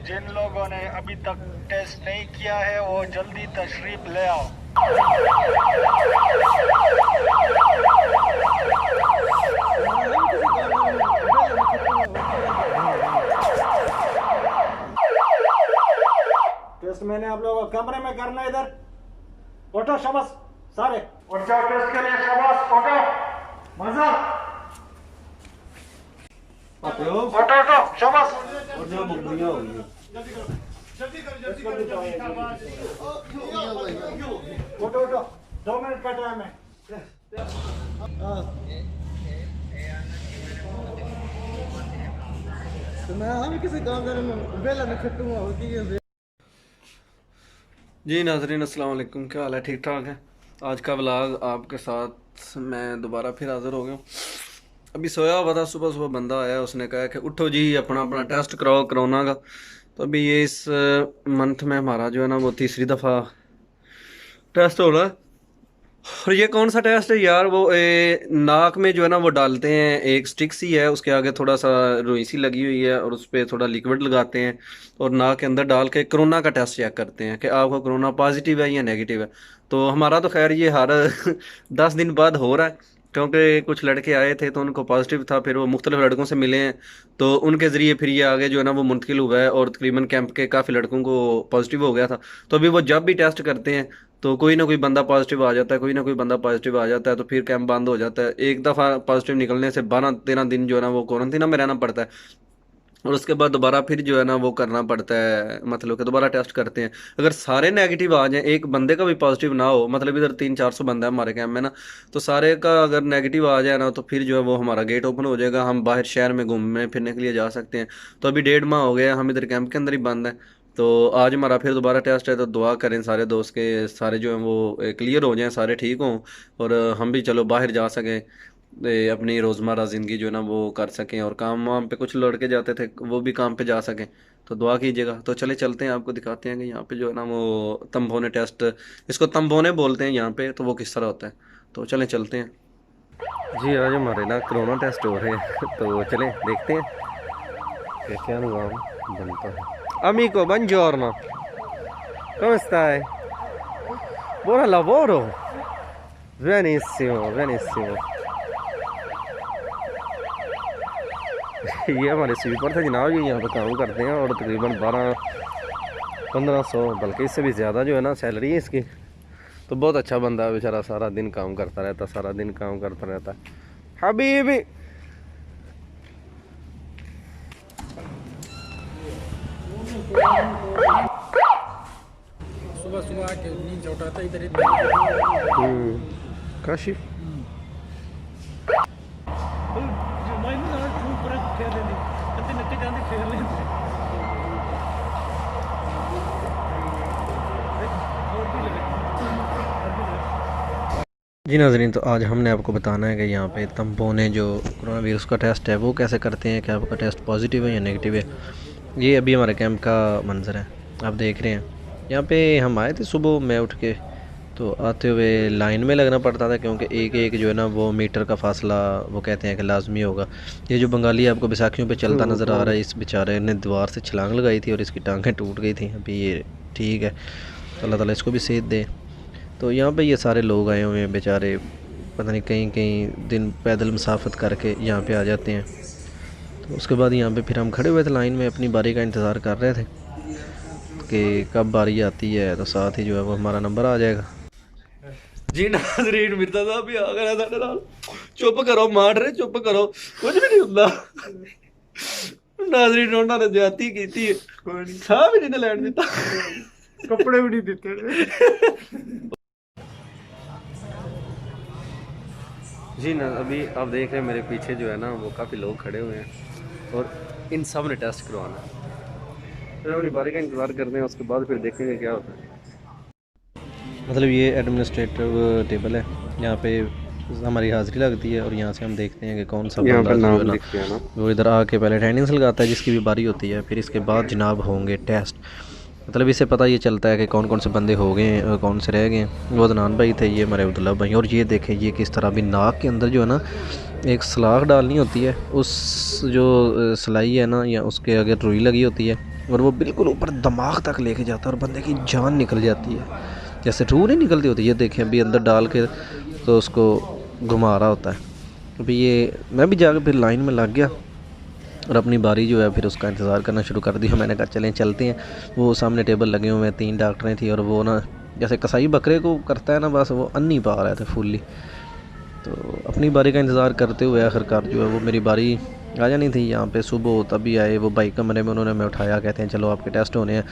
जिन लोगों ने अभी तक टेस्ट नहीं किया है वो जल्दी तशरीफ ले आओ। टेस्ट मैंने आप लोगों को कमरे में करना है। इधर उठो शाबाश, सारे उठ जाओ टेस्ट के लिए, शाबाश उठो, मजा उठो शाबाश। और जो बुकड़ियां हो गई उठो उठो, 2 मिनट का टाइम है। तो मैं हम किसी काम में बेला न खटूंगा होती है। जी नाज़रीन अस्सलाम वालेकुम, क्या हाल है? ठीक ठाक है। आज का व्लॉग आपके साथ मैं दोबारा फिर हाज़िर हो गया हूँ। अभी सोया हुआ था, सुबह सुबह बंदा आया, उसने कहा कि उठो जी अपना अपना टेस्ट कराओ कोरोना का। तो अभी ये इस मंथ में हमारा जो है ना वो तीसरी दफ़ा टेस्ट हो रहा है। और ये कौन सा टेस्ट है यार? वो नाक में जो है ना वो डालते हैं, एक स्टिक सी है, उसके आगे थोड़ा सा रुई सी लगी हुई है और उस पर थोड़ा लिक्विड लगाते हैं और नाक के अंदर डाल के कोरोना का टेस्ट चेक करते हैं कि आपको कोरोना पॉजिटिव है या नेगेटिव है। तो हमारा तो खैर ये हर 10 दिन बाद हो रहा है, क्योंकि कुछ लड़के आए थे तो उनको पॉजिटिव था, फिर वो मुख्तलिफ लड़कों से मिले हैं तो उनके ज़रिए फिर ये आगे जो है ना वो मुंतकिल हुआ है और तकरीबन कैंप के काफ़ी लड़कों को पॉजिटिव हो गया था। तो अभी वो जब भी टेस्ट करते हैं तो कोई ना कोई बंदा पॉजिटिव आ जाता है, कोई ना कोई बंदा पॉजिटिव आ जाता है, तो फिर कैंप बंद हो जाता है। एक दफ़ा पॉजिटिव निकलने से 12-13 दिन जो है ना वो क्वारंटीन में रहना पड़ता है और उसके बाद दोबारा फिर जो है ना वो करना पड़ता है, मतलब कि दोबारा टेस्ट करते हैं। अगर सारे नेगेटिव आ जाएं, एक बंदे का भी पॉजिटिव ना हो, मतलब इधर 300-400 बंदा है हमारे कैंप में ना, तो सारे का अगर नेगेटिव आ जाए ना तो फिर जो है वो हमारा गेट ओपन हो जाएगा, हम बाहर शहर में घूमने फिरने के लिए जा सकते हैं। तो अभी 1.5 माह हो गया, हम इधर कैंप के अंदर ही बंद हैं। तो आज हमारा फिर दोबारा टेस्ट है, तो दुआ करें सारे दोस्त के सारे जो हैं वो क्लियर हो जाएं, सारे ठीक हों और हम भी चलो बाहर जा सकें, अपनी रोज़मर्रा ज़िंदगी जो है ना वो कर सकें और काम वाम पे कुछ लड़के जाते थे वो भी काम पे जा सकें। तो दुआ कीजिएगा। तो चले चलते हैं, आपको दिखाते हैं कि यहाँ पे जो है ना वो तंबोने टेस्ट, इसको तंबोने बोलते हैं यहाँ पे, तो वो किस तरह होता है। तो चलें चलते हैं जी। आज हमारे ना कोरोना टेस्ट हो रहे हैं तो चलें देखते हैं कैसे अनुभव बनता है। Amico, buongiorno. Come stai? Buon lavoro. Benissimo, benissimo. ये हमारे स्वीपर थे जनाब, ये यहाँ पे काम करते हैं और तकरीबन 1200-1500 बल्कि इससे भी ज़्यादा जो है ना सैलरी है इसकी। तो बहुत अच्छा बंदा है बेचारा, सारा दिन काम करता रहता, सारा दिन काम करता रहता है। हबीबी सुबह सुबह आके नींद से उठाता इधर काशिफ जी नाज़रीन, तो आज हमने आपको बताना है कि यहाँ पे तंबोने जो कोरोना वायरस का टेस्ट है वो कैसे करते हैं, क्या आपका टेस्ट पॉजिटिव है या नेगेटिव है। ये अभी हमारे कैंप का मंजर है, आप देख रहे हैं। यहाँ पे हम आए थे सुबह में उठ के, तो आते हुए लाइन में लगना पड़ता था क्योंकि एक एक जो है ना वो मीटर का फासला वो कहते हैं कि लाजमी होगा। ये जो बंगाली आपको बैसाखियों पे चलता नज़र आ रहा है, इस बेचारे ने दीवार से छलांग लगाई थी और इसकी टांगें टूट गई थी। अभी ये ठीक है, तो अल्लाह ताला इसको भी सेहत दे। तो यहाँ पे ये सारे लोग आए हुए हैं बेचारे, पता नहीं कहीं कहीं दिन पैदल मुसाफत करके यहाँ पे आ जाते हैं। तो उसके बाद यहाँ पे फिर हम खड़े हुए थे लाइन में, अपनी बारी का इंतज़ार कर रहे थे कि कब बारी आती है, तो साथ ही जो है वो हमारा नंबर आ जाएगा जी। नाज़रीन मिर्ज़ा साहब भी आ गए साढ़े नाल। चुप करो, मार रहे चुप करो, कुछ भी नहीं होता। नाज़रीन उन्होंने ज्यादती की थी, साह भी नहीं लैंड दिता, कपड़े भी नहीं देते जी ना। अभी आप देख रहे हैं मेरे पीछे जो है ना वो काफ़ी लोग खड़े हुए हैं और इन सब ने टेस्ट करवाना है। फिर अपनी बारी का इंतज़ार करते हैं, उसके बाद फिर देखेंगे क्या होता है। मतलब ये एडमिनिस्ट्रेटिव टेबल है, यहाँ पे हमारी हाज़िरी लगती है और यहाँ से हम देखते हैं कि कौन सा बंदा जो है ना वो इधर आके पहले अटेंडेंस लगाता है जिसकी भी बारी होती है, फिर इसके बाद जनाब होंगे टेस्ट। मतलब इससे पता ये चलता है कि कौन कौन से बंदे हो गए कौन से रह गए। वो अदनान भाई थे, ये हमारे अब्दुल्ला भाई। और ये देखें ये किस तरह भी नाक के अंदर जो है ना एक सलाख डालनी होती है, उस जो सिलाई है ना या उसके आगे रुई लगी होती है और वो बिल्कुल ऊपर दिमाग तक लेके जाता है और बंदे की जान निकल जाती है, जैसे रूह नहीं निकलती होती। ये देखें अभी अंदर डाल के तो उसको घुमा रहा होता है। अभी ये मैं भी जाकर फिर लाइन में लग गया और अपनी बारी जो है फिर उसका इंतज़ार करना शुरू कर दिया। मैंने कहा चलें चलते हैं। वो सामने टेबल लगे हुए हैं, 3 डॉक्टरें थी और वो ना जैसे कसाई बकरे को करता है ना, बस वो अन्नी पा रहे थे फुल्ली। तो अपनी बारी का इंतज़ार करते हुए आखिरकार जो है वो मेरी बारी आ जानी थी। यहाँ पे सुबह तभी आए वो भाई, कमरे में उन्होंने मैं उठाया, कहते हैं चलो आपके टेस्ट होने हैं।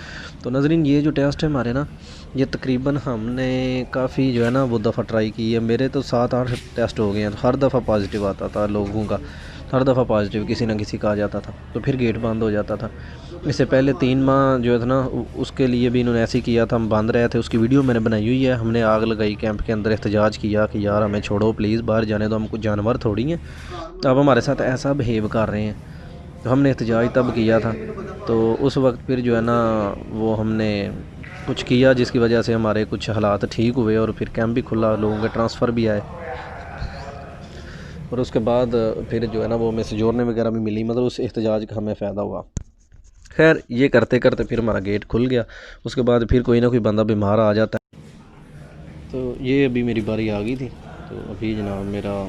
तो नाज़रीन ये जो टेस्ट है हमारे ना, ये तकरीबन हमने काफ़ी जो है ना वो दफ़ा ट्राई की है। मेरे तो 7-8 टेस्ट हो गए हैं। हर दफ़ा पॉजिटिव आता था लोगों का, हर दफ़ा पॉजिटिव किसी ना किसी का आ जाता था, तो फिर गेट बंद हो जाता था। इससे पहले 3 माह जो है ना उसके लिए भी इन्होंने ऐसे ही किया था, हम बंद रहे थे। उसकी वीडियो मैंने बनाई हुई है। हमने आग लगाई कैंप के अंदर, एहतजाज किया कि यार हमें छोड़ो प्लीज़, बाहर जाने दो, हम कुछ जानवर थोड़ी हैं, अब हमारे साथ ऐसा बिहेव कर रहे हैं। तो हमने एहतजाज तब किया था। तो उस वक्त फिर जो है ना वो हमने कुछ किया जिसकी वजह से हमारे कुछ हालात ठीक हुए और फिर कैंप भी खुला, लोगों के ट्रांसफ़र भी आए और उसके बाद फिर जो है ना वो हमें सजोरने वगैरह भी मिली, मतलब उस एहतजाज का हमें फ़ायदा हुआ। खैर ये करते करते फिर हमारा गेट खुल गया। उसके बाद फिर कोई ना कोई बंदा बीमार आ जाता है। तो ये अभी मेरी बारी आ गई थी। तो अभी जनाब मेरा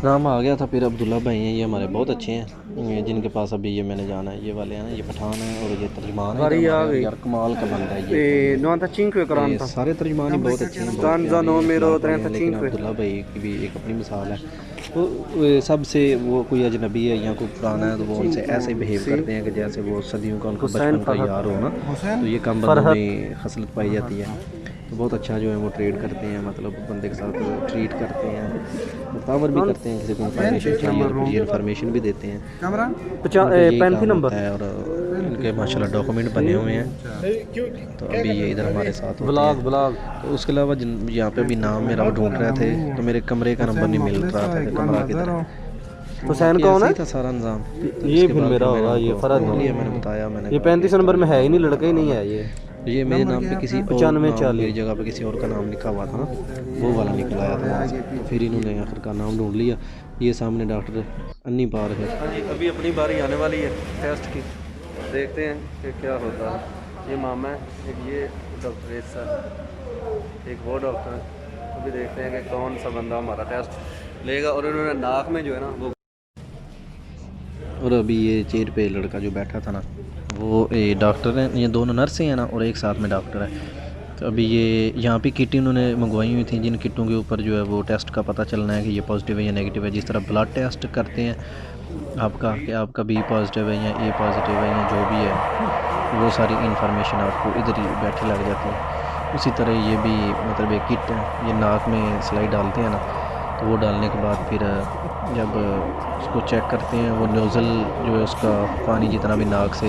नाम आ गया था। फिर अब्दुल्ला भाई हैं, ये हमारे बहुत अच्छे हैं, जिनके पास अभी ये मैंने जाना है। ये वाले हैं ना, ये पठान है और ये तर्जमान है यार, कमाल का बंदा है ये। सारे तर्जमान ही बहुत अच्छे हैं, लेकिन अब्दुल्ला भाई की भी एक अपनी मिसाल है। वो सबसे वो कोई अजनबी है या कोई पुराना है तो वो उनसे ऐसे बिहेव करते हैं कि जैसे वो सदियों का उनका बचपन का यार हो ना। तो ये कम बंदों में खसलत पाई जाती है। तो बहुत अच्छा जो है वो ट्रेड करते हैं, मतलब बंदे के साथ ट्रीट करते हैं, मुतावर भी करते हैं, किसी को इन्फॉर्मेशन चाहिए तो ये इन्फॉर्मेशन भी देते हैं। 35 नंबर है और इनके माशाल्लाह डॉक्यूमेंट बने हुए हैं। तो अभी ये इधर हमारे साथ ब्लॉग। तो उसके अलावा यहाँ पे भी नाम मेरा ढूंढ रहे थे तो मेरे कमरे का नंबर नहीं मिल रहा था, कमरा किधर है। हुसैन कौन है? था सारा निज़ाम ये फिर मेरा होगा, ये फ़र्ज नहीं है। मैंने बताया, मैंने ये 35 नंबर में है ही नहीं, लड़का ही नहीं है। ये मेरे नाम पे किसी 95 मेरी जगह पे किसी और का नाम लिखा हुआ था ना, वो वाला निकल आया था। तो फिर इन्होंने आखिरकार नाम ढूंढ लिया। ये सामने डॉक्टर अन्नी पार है। अभी अपनी बारी आने वाली है टेस्ट की, देखते हैं कि क्या होता है। ये मामा है, एक ये डॉक्टर ऐसा, एक वो डॉक्टर है। अभी देखते हैं कि कौन सा बंदा हमारा टेस्ट लेगा। और उन्होंने नाक में जो है ना वो, और अभी ये चेयर पे लड़का जो बैठा था ना वो ये डॉक्टर हैं, ये दोनों नर्सें हैं ना और एक साथ में डॉक्टर है। तो अभी ये यहाँ पे किट इन्होंने मंगवाई हुई थी, जिन किटों के ऊपर जो है वो टेस्ट का पता चलना है कि ये पॉजिटिव है या नेगेटिव है। जिस तरह ब्लड टेस्ट करते हैं आपका कि आपका बी पॉजिटिव है या ए पॉजिटिव है या जो भी है, वो सारी इन्फॉर्मेशन आपको इधर ही बैठे लग जाती है। उसी तरह ये भी मतलब एक किट है, ये नाक में सिलाई डालते हैं ना, तो वो डालने के बाद फिर जब उसको चेक करते हैं, वो नोज़ल जो है उसका पानी जितना भी नाक से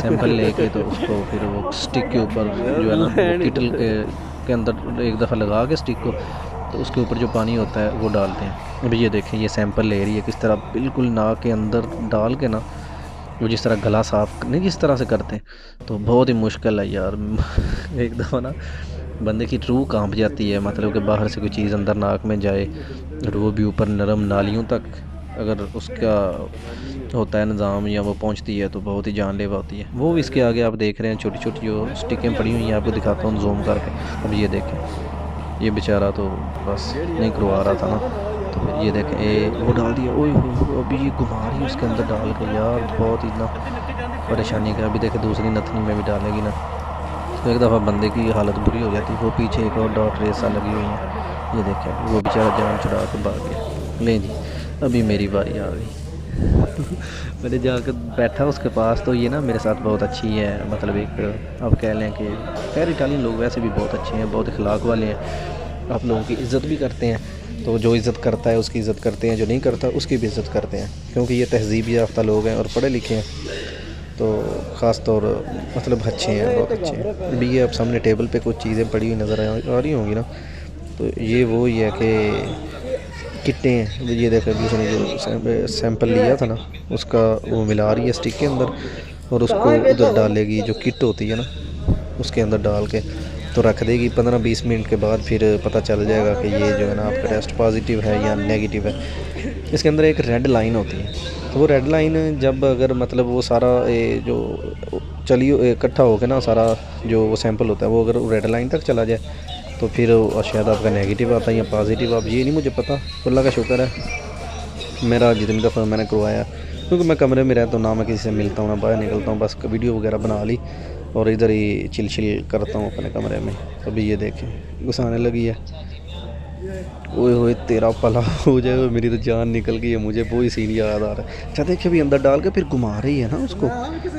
सैंपल लेके तो उसको फिर वो स्टिक के ऊपर जो है ना किटल के अंदर एक दफ़ा लगा के स्टिक को, तो उसके ऊपर जो पानी होता है वो डालते हैं। अभी ये देखें ये सैंपल ले रही है किस तरह, बिल्कुल नाक के अंदर डाल के ना, वो जिस तरह गला साफ नहीं जिस तरह से करते हैं, तो बहुत ही मुश्किल है यार। एक दफ़ा ना बंदे की रूह कांप जाती है, मतलब कि बाहर से कोई चीज़ अंदर नाक में जाए और वो भी ऊपर नरम नालियों तक अगर उसका होता है निज़ाम या वो पहुंचती है तो बहुत ही जानलेवा होती है। वो इसके आगे आप देख रहे हैं छोटी छोटी जो स्टिकें पड़ी हुई हैं, आपको दिखाता हूँ जूम करके। अब ये देखें, ये बेचारा तो बस नहीं करवा रहा था ना, तो फिर ये देखें वो डाल दिया। ओए अभी ये घुमा रही है उसके अंदर डाल के, यार बहुत ही ना परेशानी का। अभी देखें दूसरी नथनी में भी डालेगी ना, तो एक दफ़ा बंदे की हालत बुरी हो जाती है। वो पीछे एक और डॉट रेसा लगी हुई है, ये देखें वो बेचारा जान छुड़ा के भाग गया। ले जी अभी मेरी बारी आ गई। मैंने जाकर बैठा उसके पास, तो ये ना मेरे साथ बहुत अच्छी है, मतलब एक आप कह लें कि खैर इटालियन लोग वैसे भी बहुत अच्छे हैं, बहुत अखलाक वाले हैं, आप लोगों की इज़्ज़त भी करते हैं। तो जो इज़्ज़त करता है उसकी इज़्ज़त करते हैं, जो नहीं करता उसकी भी इज़्ज़त करते हैं, क्योंकि ये तहज़ीब याफ्ता लोग हैं और पढ़े लिखे हैं, तो ख़ास तौर मतलब अच्छे हैं, बहुत अच्छे हैं। अभी ये अब सामने टेबल पे कुछ चीज़ें पड़ी हुई नज़र आ रही होंगी ना, तो ये वो ही है कि किटें हैं। ये देखो अभी उसने जो सैंपल लिया था ना उसका वो मिला रही है स्टिक के अंदर, और उसको उधर डालेगी जो किट होती है ना उसके अंदर डाल के तो रख देगी। 15-20 मिनट के बाद फिर पता चल जाएगा कि ये जो है ना आपका टेस्ट पॉजिटिव है या नेगेटिव है। इसके अंदर एक रेड लाइन होती है, तो वो रेड लाइन जब अगर मतलब वो सारा जो चलिए इकट्ठा हो के ना सारा जो वो सैंपल होता है वो अगर रेड लाइन तक चला जाए तो फिर शायद आपका नेगेटिव आता है या पॉजिटिव। अब ये नहीं मुझे पता, अल्लाह का शुक्र है मेरा जितनी दफ़ा मैंने करवाया, क्योंकि मैं कमरे में रहता हूँ ना, मैं किसी से मिलता हूँ ना बाहर निकलता हूँ, बस वीडियो वगैरह बना ली और इधर ही चिल करता हूँ अपने कमरे में। अभी ये देखें घुसाने लगी है, ओए होए तेरा भला हो जाए, मेरी तो जान निकल गई है। मुझे वो ही सीन याद आ रहा है। अच्छा देखिए अभी अंदर डाल के फिर घुमा रही है ना उसको,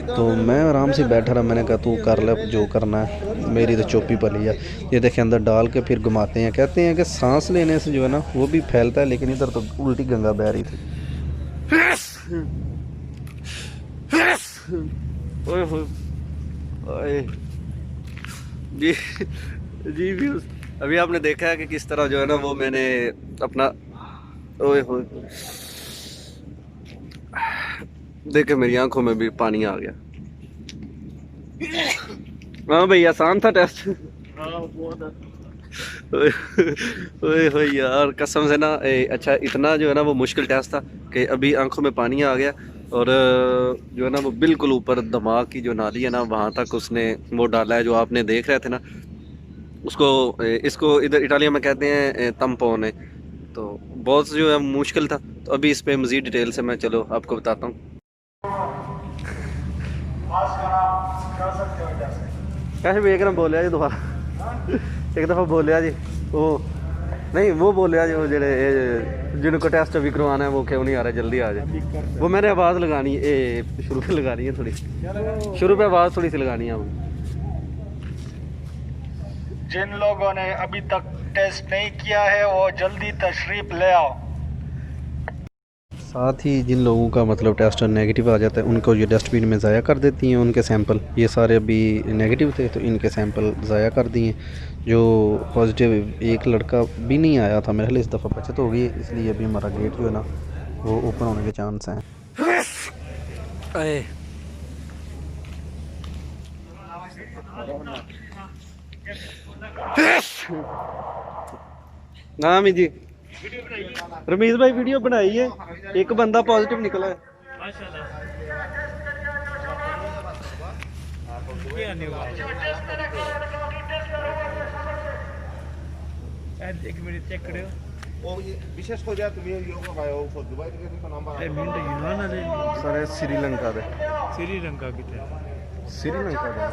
तो मैं आराम से बैठा रहा, मैंने कहा तू कर ले जो करना है, मेरी तो चुप ही पली है। ये देखिए अंदर डाल के फिर घुमाते हैं। कहते हैं कि सांस लेने से जो है ना वो भी फैलता है, लेकिन इधर तो उल्टी गंगा बह रही थी। ओए होए ओए जी जी व्यूज, अभी आपने देखा है कि किस तरह जो है ना वो मैंने अपना ओए होए देखे मेरी आंखों में भी पानी आ गया। हाँ भाई आसान था टेस्ट। ओए होए यार कसम से ना अच्छा इतना जो है ना वो मुश्किल टेस्ट था कि अभी आंखों में पानी आ गया। और जो है ना वो बिल्कुल ऊपर दिमाग की जो नाली है ना वहाँ तक उसने वो डाला है जो आपने देख रहे थे ना उसको। इसको इधर इटालिया में कहते हैं तम्पोने। तो बहुत जो है मुश्किल था। तो अभी इस पे मज़ीद डिटेल से मैं चलो आपको बताता हूँ। कैसे भी एक ना बोलिया जी दोबारा एक दफ़ा बोलिया जी वो नहीं वो बोलिया जी वो जेड़े जिनको टेस्ट अभी करवाना है वो क्यों नहीं आ रहा, जल्दी आ जाए। वो मैंने आवाज़ लगानी है शुरू पे लगानी है, थोड़ी शुरू पे आवाज़ थोड़ी सी लगानी है। जिन लोगों ने अभी तक टेस्ट नहीं किया है वो जल्दी तशरीफ ले आओ। साथ ही जिन लोगों का मतलब टेस्ट नेगेटिव आ जाता है उनको ये डस्टबिन में ज़ाया कर देती हैं उनके सैंपल। ये सारे अभी नेगेटिव थे तो इनके सैंपल ज़ाया कर दिए। जो पॉजिटिव एक लड़का भी नहीं आया था मेरे ख्याल इस दफ़ा बचत हो गई, इसलिए अभी हमारा गेट जो है ना वो ओपन होने के चांस हैं। नाम ही जी रमीज भाई वीडियो बनाई है, एक बंदा पॉजिटिव निकला है। एक मिनट चेक करो। বিশেষ করে তুমি ইয়োগা ভাই ও দুবাই থেকে তো নাম্বার ए मिनट यूनान वाले सर श्रीलंका दे श्रीलंका की थे। श्रीलंका दे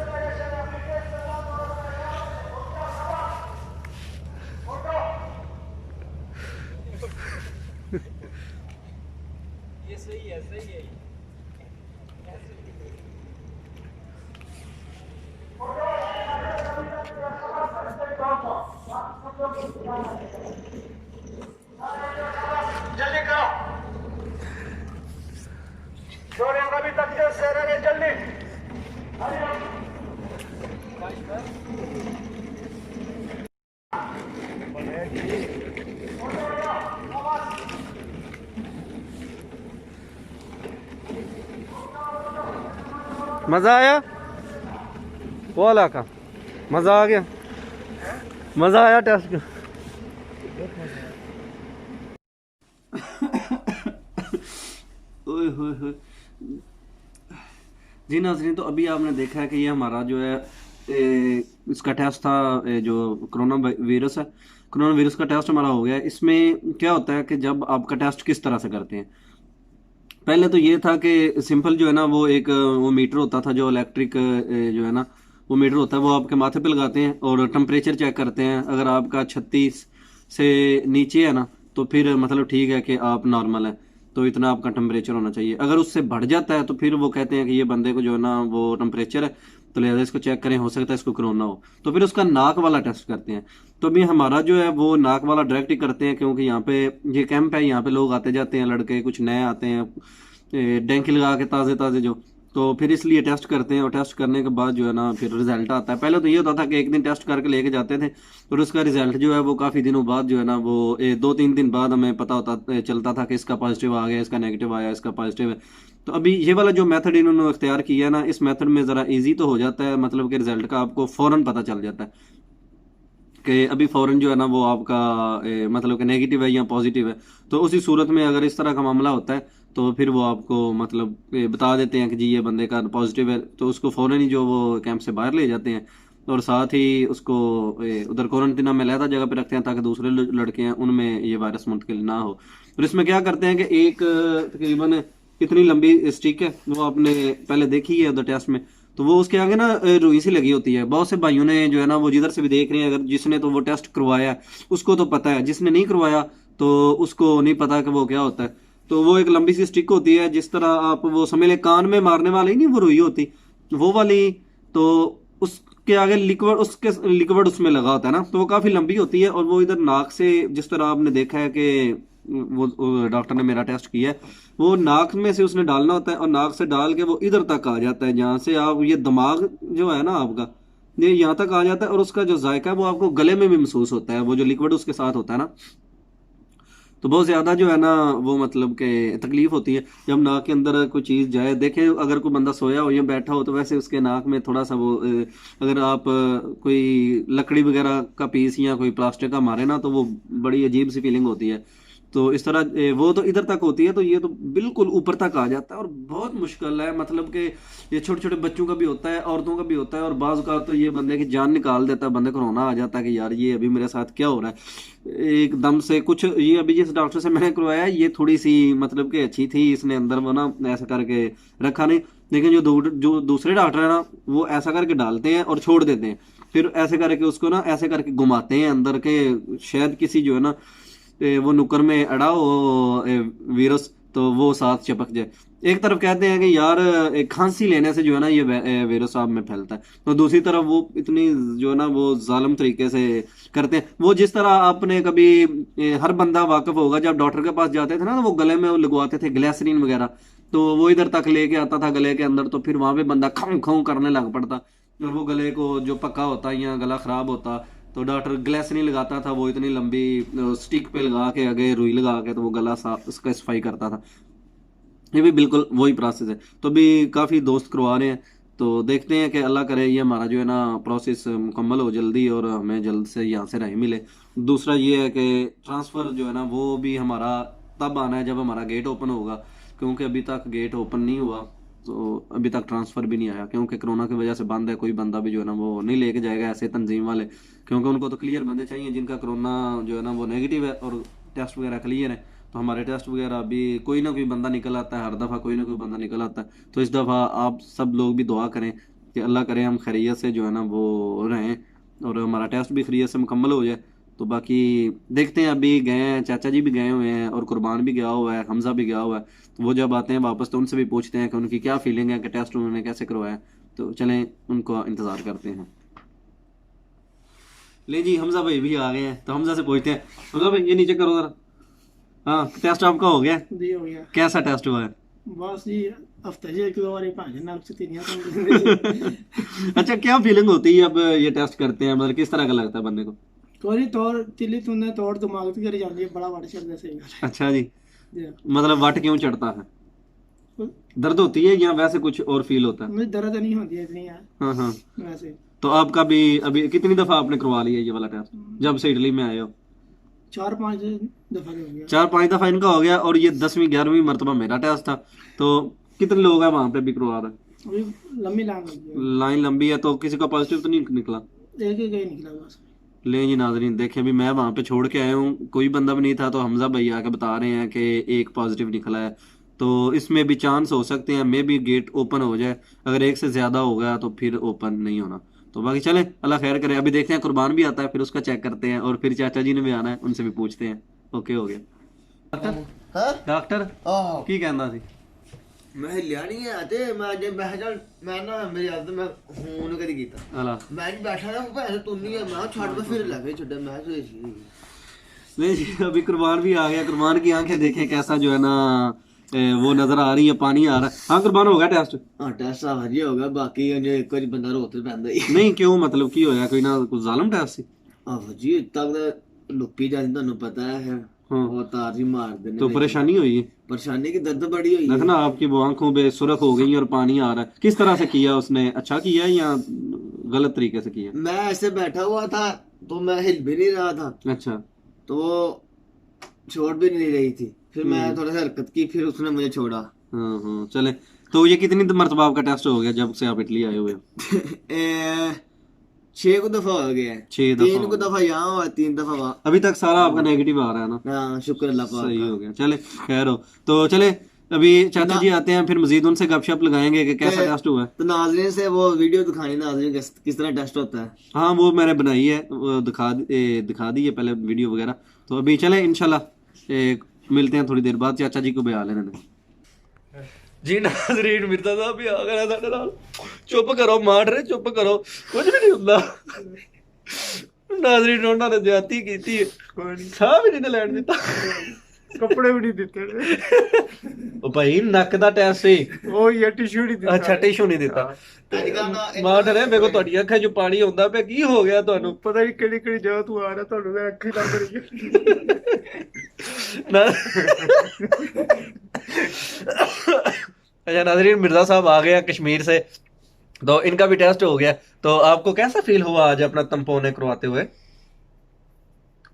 ये सही है सही है। जल्दी करो, जो लोग अभी तक जो सह रहे जल्दी। मज़ा आया वो वाला का मज़ा आ गया, मज़ा आया टेस्ट का। ओए होए होए जी नाज़रीन, तो अभी आपने देखा है कि ये हमारा जो है इसका टेस्ट था जो कोरोना वायरस है, कोरोना वायरस का टेस्ट हमारा हो गया। इसमें क्या होता है कि जब आपका टेस्ट किस तरह से करते हैं, पहले तो ये था कि सिंपल जो है ना वो एक वो मीटर होता था जो इलेक्ट्रिक जो है ना वो मीटर होता है, वो आपके माथे पे लगाते हैं और टेम्परेचर चेक करते हैं। अगर आपका 36 से नीचे है ना तो फिर मतलब ठीक है कि आप नॉर्मल है, तो इतना आपका टेम्परेचर होना चाहिए। अगर उससे बढ़ जाता है तो फिर वो कहते हैं कि ये बंदे को जो है ना वो टेम्परेचर है, तो लिहाजा इसको चेक करें, हो सकता है इसको कोरोना हो। तो फिर उसका नाक वाला टेस्ट करते हैं। तो अभी हमारा जो है वो नाक वाला डायरेक्ट ही करते हैं, क्योंकि यहाँ पे ये कैंप है, यहाँ पे लोग आते जाते हैं, लड़के कुछ नए आते हैं डेंकी लगा के ताज़े ताज़े जो, तो फिर इसलिए टेस्ट करते हैं। और टेस्ट करने के बाद जो है ना फिर रिजल्ट आता है। पहले तो ये होता था कि एक दिन टेस्ट करके लेके जाते थे और उसका रिजल्ट जो है वो काफ़ी दिनों बाद जो है ना वो 2-3 दिन बाद हमें पता होता चलता था कि इसका पॉजिटिव आ गया, इसका नेगेटिव आया, इसका पॉजिटिव है। तो अभी ये वाला जो मेथड इन्होंने इख्तियार किया है ना, इस मेथड में ज़रा ईजी तो हो जाता है, मतलब कि रिजल्ट का आपको फ़ौरन पता चल जाता है। कि अभी फ़ौरन जो है ना वो आपका मतलब कि नेगेटिव है या पॉजिटिव है, तो उसी सूरत में अगर इस तरह का मामला होता है तो फिर वो आपको मतलब बता देते हैं कि जी ये बंदे का पॉजिटिव है, तो उसको फ़ौरन ही जो वो कैंप से बाहर ले जाते हैं और साथ ही उसको उधर क्वारंटीन में अलहदा जगह पे रखते हैं ताकि दूसरे लड़के हैं उनमें ये वायरस मुंतकिल ना हो। और इसमें क्या करते हैं कि एक तकरीबन कितनी लंबी स्टिक है वो आपने पहले देखी है उधर टेस्ट में, तो वो उसके आगे ना रुई सी लगी होती है। बहुत से भाइयों ने जो है ना वो जिधर से भी देख रहे हैं, अगर जिसने तो वो टेस्ट करवाया है उसको तो पता है, जिसने नहीं करवाया तो उसको नहीं पता कि वो क्या होता है। तो वो एक लंबी सी स्टिक होती है, जिस तरह आप वो समझ ले कान में मारने वाली नहीं वो रुई होती वो वाली, तो उसके आगे लिक्विड उसमें लगा होता है ना, तो वो काफी लंबी होती है और वो इधर नाक से, जिस तरह आपने देखा है कि वो डॉक्टर ने मेरा टेस्ट किया है, वो नाक में से उसने डालना होता है और नाक से डाल के वो इधर तक आ जाता है, जहाँ से आप ये दिमाग जो है ना आपका ये यहाँ तक आ जाता है और उसका जो जायका है वो आपको गले में भी महसूस होता है, वो जो लिक्विड उसके साथ होता है ना, तो बहुत ज़्यादा जो है ना वो मतलब के तकलीफ होती है जब नाक के अंदर कोई चीज़ जाए। देखें अगर कोई बंदा सोया हो या बैठा हो तो वैसे उसके नाक में थोड़ा सा वो अगर आप कोई लकड़ी वगैरह का पीस या कोई प्लास्टिक का मारे ना तो वो बड़ी अजीब सी फीलिंग होती है। तो इस तरह वो तो इधर तक होती है, तो ये तो बिल्कुल ऊपर तक आ जाता है और बहुत मुश्किल है। मतलब कि ये छोटे छोटे बच्चों का भी होता है, औरतों का भी होता है और बाज़ का तो ये बंदे की जान निकाल देता है, बंदे को रोना आ जाता है कि यार ये अभी मेरे साथ क्या हो रहा है एकदम से। कुछ ये अभी जिस डॉक्टर से मैंने करवाया ये थोड़ी सी मतलब कि अच्छी थी, इसने अंदर वो ना ऐसा करके रखा नहीं, लेकिन जो दूसरे डॉक्टर है ना वो ऐसा करके डालते हैं और छोड़ देते हैं, फिर ऐसे करके उसको ना ऐसे करके घुमाते हैं अंदर के, शायद किसी जो है ना वो नुक्कर में अड़ा हो वीरस तो वो साथ चिपक जाए। एक तरफ कहते हैं कि यार खांसी लेने से जो है ना ये वीरस आप में फैलता है, तो दूसरी तरफ वो इतनी जो है ना वो जालिम तरीके से करते हैं। वो जिस तरह आपने कभी हर बंदा वाकिफ होगा जब डॉक्टर के पास जाते थे ना तो वो गले में वो लगवाते थे ग्लिसरीन वगैरह, तो वो इधर तक लेके आता था गले के अंदर, तो फिर वहां पे बंदा खाऊं खाऊं करने लग पड़ता और वो गले को जो पक्का होता या गला खराब होता तो डॉक्टर ग्लिसरीन लगाता था, वो इतनी लंबी स्टिक पे लगा के आगे रुई लगा के तो वो गला साफ उसका सफाई करता था। ये भी बिल्कुल वही प्रोसेस है। तो भी काफ़ी दोस्त करवा रहे हैं, तो देखते हैं कि अल्लाह करे ये हमारा जो है ना प्रोसेस मुकम्मल हो जल्दी और हमें जल्द से यहाँ से राह मिले। दूसरा ये है कि ट्रांसफ़र जो है ना वो भी हमारा तब आना है जब हमारा गेट ओपन होगा, क्योंकि अभी तक गेट ओपन नहीं हुआ तो अभी तक ट्रांसफ़र भी नहीं आया, क्योंकि कोरोना की वजह से बंद है। कोई बंदा भी जो है ना वो नहीं लेके जाएगा ऐसे तंजीम वाले, क्योंकि उनको तो क्लियर बंदे चाहिए जिनका कोरोना जो है ना वो नेगेटिव है और टेस्ट वगैरह क्लियर है। तो हमारे टेस्ट वगैरह अभी कोई ना कोई बंदा निकल आता है, हर दफ़ा कोई ना कोई बंदा निकल आता है। तो इस दफ़ा आप सब लोग भी दुआ करें कि अल्लाह करे हम खैरियत से जो है ना वो रहें और हमारा टेस्ट भी खैरियत से मुकम्मल हो जाए। तो बाकी देखते हैं, अभी गए हैं, चाचा जी भी गए हुए हैं और कुर्बान भी गया हुआ है, हमजा भी गया हुआ है, तो वो जब आते हैं वापस तो उनसे भी पूछते हैं कि उनकी क्या फीलिंग है कि टेस्ट उन्होंने कैसे करवाया। तो चलें उनको इंतज़ार करते हैं। ले जी हमजा भाई भी आ गए हैं, तो हमजा से पूछते हैं, हमजा भाई ये नीचे करो जरा। हाँ टेस्ट आपका हो गया? जी हो गया। कैसा टेस्ट हुआ है? बस जी हफ्ते जी एक दो बार पाँच नाक से तीन अच्छा क्या फीलिंग होती है अब ये टेस्ट करते हैं, मतलब किस तरह का लगता है बंदे को? कोई तोड़ तिली तूने तोड़ दिमाग तो करी जाती है, बड़ा वट चढ़ता सही गल अच्छा जी, है। मतलब वट क्यों चढ़ता है? दर्द होती है या वैसे कुछ और फील होता है? मुझे दर्द नहीं होती है इतनी यार हाँ हाँ। वैसे। तो आपका भी अभी कितनी दफा आपने करवा लिया ये वाला टेस्ट जब से इटली में आए हो? 4-5 दफा हो गया। 4-5 दफा इनका हो गया और ये 10वीं 11वीं मरतबा मेरा टेस्ट था। तो कितने लोग हैं वहां पे भी करवा रहे? अभी लंबी लाइन लगी है। लाइन लंबी है, तो किसी का पॉजिटिव तो नहीं निकला? एक ही निकला बस। ले जी नाजरीन देखें, भी मैं वहां पे छोड़ के आया हूँ, कोई बंदा भी नहीं था, तो हमजा भाई आके बता रहे हैं कि एक पॉजिटिव निकला है। तो इसमें भी चांस हो सकते हैं मे भी गेट ओपन हो जाए, अगर एक से ज्यादा हो गया तो फिर ओपन नहीं होना। तो बाकी चले अल्लाह खैर करे। अभी देखते हैं कुर्बान भी आता है फिर उसका चेक करते हैं और फिर चाचा जी ने भी आना है उनसे भी पूछते हैं। ओके हो गया। डॉक्टर की कहना सी? मैं हिलिया नहीं है ते मैं जे मैं चल मैं ना मेरी आदत मैं फोन करी कीता अला मैं बैठा रहा भैन तू नहीं है मैं छड़ पे फिर लगे छड्डा मैं सोई सी नहीं जी, अभी कुर्बान भी आ गया। कुर्बान की आंखें देखें कैसा जो है ना वो नजर आ रही है, पानी आ रहा है। हाँ कुर्बान हो गया टेस्ट? हां टेस्ट हजी हो गया, बाकी जे एक बार बंदा रोते पैंदा ही नहीं क्यों, मतलब की होया कोई ना कुछ जालिम टेस्ट सी? हां जी तक लुपी जाती ਤੁਹਾਨੂੰ पता है वो तार ही मार देने। तो परेशानी हुई है? परेशानी की दर्द बड़ी हुई है। देखना आपकी वो आंखों पे सुरख हो गई और पानी आ रहा है। किस तरह से किया उसने, अच्छा किया या गलत तरीके से किया? मैं ऐसे बैठा हुआ था तो मैं हिल भी नहीं रहा था, अच्छा। तो वो छोड़ भी नहीं रही थी। फिर मैं थोड़ा सा हरकत की, फिर उसने मुझे छोड़ा। हाँ चले। तो ये कितनी मरतबा आपका टेस्ट हो गया जब से आप इटली आए हुए हो? 6 को दफा हो गया है। 6 दफा 3 को दफा यहाँ हुआ, 3 दफा वहाँ। अभी तक सारा आपका नेगेटिव आ रहा है ना? हाँ, शुक्र अल्लाह पाक सही का। हो गया। चले खैर हो तो चले, अभी चाचा जी आते हैं, फिर मजीद उनसे गपशप लगाएंगे कि कैसा टेस्ट हुआ है। तो नाजरीन से वो वीडियो दिखानी, नाजरीन किस तरह टेस्ट होता है। हाँ वो मैंने बनाई है, वो दिखा दी है पहले वीडियो वगैरह। तो अभी चले इंशाल्लाह मिलते हैं थोड़ी देर बाद, चाचा जी को बया लेने दें। जी नाज़रीन, मिर्जा साहब भी आ गए साडे नाल। चुप करो मार रहे, चुप करो, कुछ भी नहीं हुंदा। नाज़रीन उन्होंने ज्यादती कीती है, साह भी नहीं लैण दिता, कपड़े भी नहीं दिते ओ भाई नक दा टेस्ट सी, ओ ये टिश्यू नहीं दिता। अच्छा टिश्यू नहीं दिता। मार रहे मेरे को ਤੁਹਾਡੀਆਂ ਅੱਖਾਂ 'ਚ ਪਾਣੀ ਆਉਂਦਾ ਪਿਆ, ਕੀ ਹੋ ਗਿਆ ਤੁਹਾਨੂੰ? ਪਤਾ ਨਹੀਂ ਕਿਹੜੀ ਕਿਹੜੀ ਜਗ੍ਹਾ ਤੋਂ ਆ ਰਿਹਾ, ਤੁਹਾਨੂੰ ਤਾਂ ਅੱਖੀ ਲੱਗ ਰਹੀ ਹੈ। अच्छा नाज़रीन, मिर्जा साहब आ गया कश्मीर से, तो इनका भी टेस्ट हो गया। तो आपको कैसा फील हुआ आज अपना तंपोने करवाते हुए?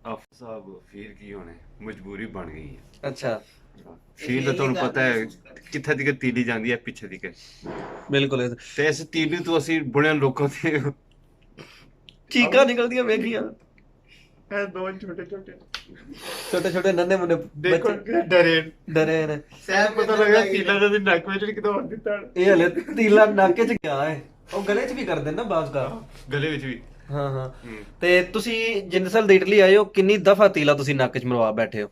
साहब फील की होने मजबूरी बन गई है। अच्छा फील तो ਤੁਹਾਨੂੰ ਪਤਾ ਹੈ ਕਿੱਥੇ ਦੀ ਤੀਲੀ ਜਾਂਦੀ ਹੈ ਪਿੱਛੇ ਦੀ ਕੇ बिल्कुल ਤੇ ਇਸ ਤੀਲੀ ਤੋਂ ਅਸੀਂ ਬੁਣਿਆ ਲੋਕਾਂ ਤੇ चीका निकलदियां वेखियां, ਇਹ ਦੋ ਛੋਟੇ ਛੋਟੇ छोटे छोटे नन्हे मुन्ने ਦੇਖੋ बच्चे ਡਰੇ ने। ਸਹਿਬ ਪਤਾ ਲੱਗਾ ਤੀਲਾ ਦਾ ਨੱਕ ਵਿੱਚ ਕਿਦੋਂ ਹੋਰ ਦਿੱਤਾ। ਇਹ ਹਲੇ ਤੀਲਾ ਨਾਕੇ 'ਚ ਗਿਆ ਹੈ, ਉਹ ਗਲੇ 'ਚ ਵੀ ਕਰਦੇ ਨੇ ਨਾ ਬਾਜ਼ ਦਾ। ਗਲੇ ਵਿੱਚ ਵੀ। ਹਾਂ ਹਾਂ। ਤੇ ਤੁਸੀਂ ਜਿੰਦਸਲ ਦੇ ਇਟਲੀ ਆਏ ਹੋ, ਕਿੰਨੀ ਦਫਾ ਤੀਲਾ ਤੁਸੀਂ ਨੱਕ 'ਚ ਮਰਵਾ ਬੈਠੇ ਹੋ?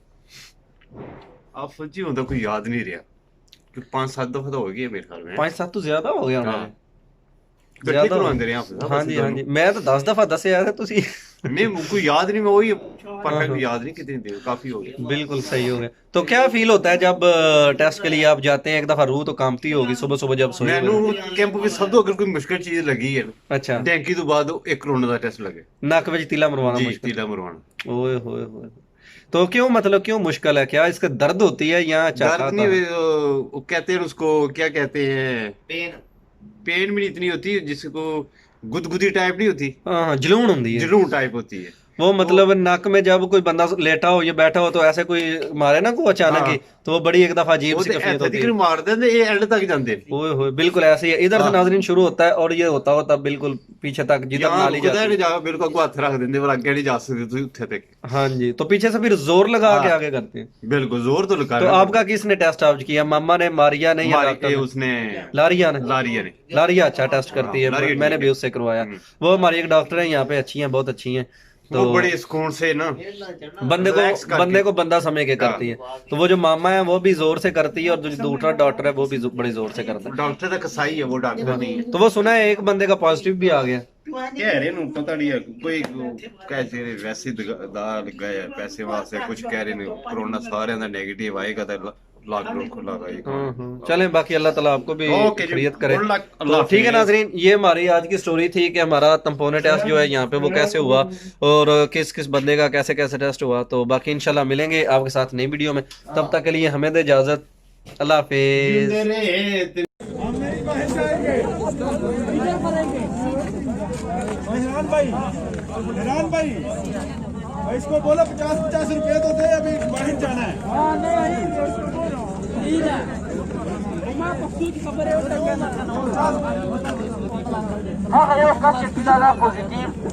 आप सच्ची होता कोई याद नहीं रहा कि 5-7 दफा तो हो गई है मेरे ख्याल में। 5-7 ਤੋਂ ਜ਼ਿਆਦਾ ਹੋ ਗਿਆ ਉਹਨਾਂ ਨੇ। गड्डी करवाते रहे आप। हाँ जी हाँ जी, मैं तो 10 दफा दसे यार तुसी। नहीं कोई याद नहीं, मैं वही परफेक्ट याद नहीं कितनी देर, काफी हो गया। बिल्कुल सही हो गया। तो क्या फील होता है जब टेस्ट के लिए आप जाते हैं? एक दफा रूह तो कांपती होगी सुबह सुबह जब सोए? मैनू कैंप में सब तो अगर कोई मुश्किल चीज लगी है अच्छा टैंकी तो बाद 1 करोड़ का टेस्ट लगे नक विच तीला मरवाना जी, मुश्किल? तीला मरवाना। ओए होए होए। तो क्यों, मतलब क्यों मुश्किल है? क्या इसका दर्द होती है या दर्द नहीं, वो कहते हैं उसको क्या कहते हैं, पेन भी इतनी होती है जिसको गुदगुदी टाइप नहीं होती। हाँ जलून होती है, जलून टाइप होती है वो मतलब नक में जब कोई बंदा लेटा हो या बैठा हो तो ऐसे कोई मारे ना को अचानक ही, तो वो बड़ी एक दफा अजीब सी कैफियत होती है। मार देते ये एंड तक जाते हैं। ओए होए बिल्कुल ऐसे ही है। इधर से नाज़रीन शुरू होता है और ये होता होता बिल्कुल पीछे तक जिधर नाली जाती है। जाकर बिल्कुल हाथ रख देंगे पर आगे नहीं जा सकते तुम उत्थे तक। हाँ जी, तो पीछे से फिर जोर लगा के आगे करते हैं। बिल्कुल जोर तो लगा। तो आपका किसने टेस्ट आज किया? मामा ने, मारिया ने या डॉक्टर ने? उसने लारिया ने। लारिया अच्छा टेस्ट करती है, मैंने भी उससे करवाया। वो हमारी एक डॉक्टर है यहाँ पे, अच्छी है, बहुत अच्छी है। तो वो बड़े सुकून से ना बंदे को बंदा समझ के करती है। तो वो जो मामा है वो भी जोर से करती है और जो दूसरा डॉक्टर है वो भी बड़ी जोर से करता है। डॉक्टर तो कसाई है, वो डॉक्टर नहीं है। तो वो सुना है एक बंदे का पॉजिटिव भी आ गया। कह रहे हैं पता नहीं है, कोई कैसे वैसे दाल गए पैसे वास्ते कुछ कह रहे हैं कोरोना सारे का नेगेटिव आएगा तो लॉकडाउन खुला रहेगा। चलें, बाकी अल्लाह ताला आपको भी खैरियत करे। तो ठीक है नाजरीन, ये हमारी आज की स्टोरी थी कि हमारा तंपोने टेस्ट जो है यहाँ पे वो कैसे हुआ और किस किस बंदे का कैसे कैसे टेस्ट हुआ। तो बाकी इंशाल्लाह मिलेंगे आपके साथ नई वीडियो में, तब तक के लिए हमें दे इजाजत, अल्लाह हाफिज। इसको बोला 50-50 रुपए तो दे, अभी बाहर जाना है।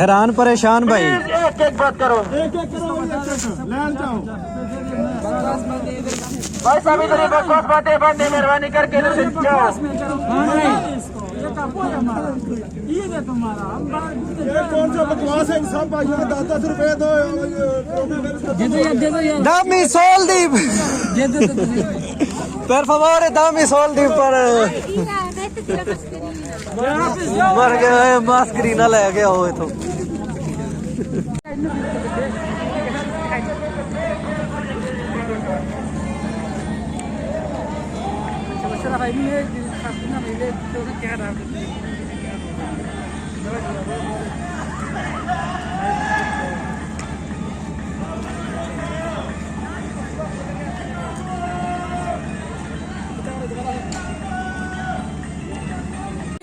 हैरान परेशान भाई एक एक बात करो भाई साहब इधर बकवास बातें बंद है, मेहरबानी करके कौन सा बकवास है? सब भाइयों को 10-10 रुपए दो। Dammi soldi per favore, dammi soldi per मर गया मास्करीना ले गया हो तो क्या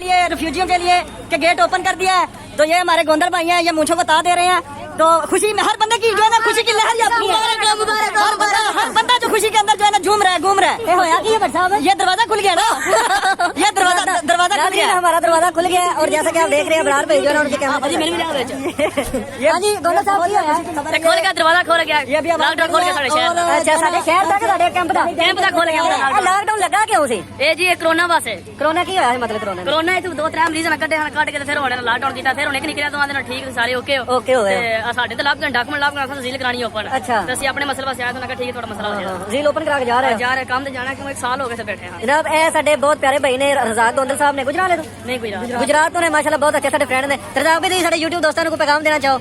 लिए, रिफ्यूजियों के लिए कि गेट ओपन कर दिया है। तो ये हमारे गोंदल भाई हैं, ये मुझे बता दे रहे हैं। तो खुशी में हर बंदे की जो है ना खुशी की लहर ही अपनी है। हर बंदा जो खुशी के अंदर जो है ना झूम रहा है, घूम रहा है। ये दरवाजा खुल गया ना, ये दरवाजा खुल गया, हमारा दरवाजा खुल गया। और जैसा कि आप देख रहे हैं बरार भाई जो है उनके कैमरा जी गोंदल साहब खोल गया, दरवाजा खोल गया, ये भी लॉकडाउन खोल गया साडे शहर। अच्छा साडे शहर तक साडे कैंप दा खोल गया। लॉकडाउन लगा क्यों सी? ए जी कोरोना वास्ते। कोरोना की होया मतलब कोरोना इत्थे 2-3 मरीज कट के फिर होने लॉकडाउन कीता, फिर हुणे निकलिया तो आंदे ठीक सारे ओके हो गए। ਸਾਡੇ ਤੇ ਲੱਗ ਡਾਕੂਮੈਂਟ ਲੱਗ ਗਿਆ ਜ਼ੀਲ ਕਰਾਣੀ ਓਪਨ। ਅੱਛਾ ਤੇ ਅਸੀਂ ਆਪਣੇ ਮਸਲੇ ਵਾਸਤੇ ਆਏ ਤਾਂ ਨਾ ਠੀਕ ਹੈ ਤੁਹਾਡਾ ਮਸਲਾ ਹੋ ਜਾਏਗਾ। ਜ਼ੀਲ ਓਪਨ ਕਰਾ ਕੇ ਜਾ ਰਹੇ ਕੰਮ ਤੇ ਜਾਣਾ ਕਿਉਂ 1 ਸਾਲ ਹੋ ਗਿਆ ਸੇ ਬੈਠੇ ਹਾਂ ਜਨਾਬ। ਇਹ ਸਾਡੇ ਬਹੁਤ ਪਿਆਰੇ ਭਾਈ ਨੇ ਰਜ਼ਾਕ ਗੋਂਦਲ ਸਾਹਿਬ ਨੇ ਗੁਜਰਾਤ ਤੋਂ। ਨਹੀਂ ਗੁਜਰਾਤ ਤੋਂ ਨੇ ਮਾਸ਼ਾਅੱਲਾ ਬਹੁਤ ਅੱਛੇ ਸਾਡੇ ਫਰੈਂਡ ਨੇ। ਰਜ਼ਾਕ ਵੀ ਤੁਸੀਂ ਸਾਡੇ YouTube ਦੋਸਤਾਂ ਨੂੰ ਕੋਈ ਪੈਗਾਮ ਦੇਣਾ ਚਾਹੋ?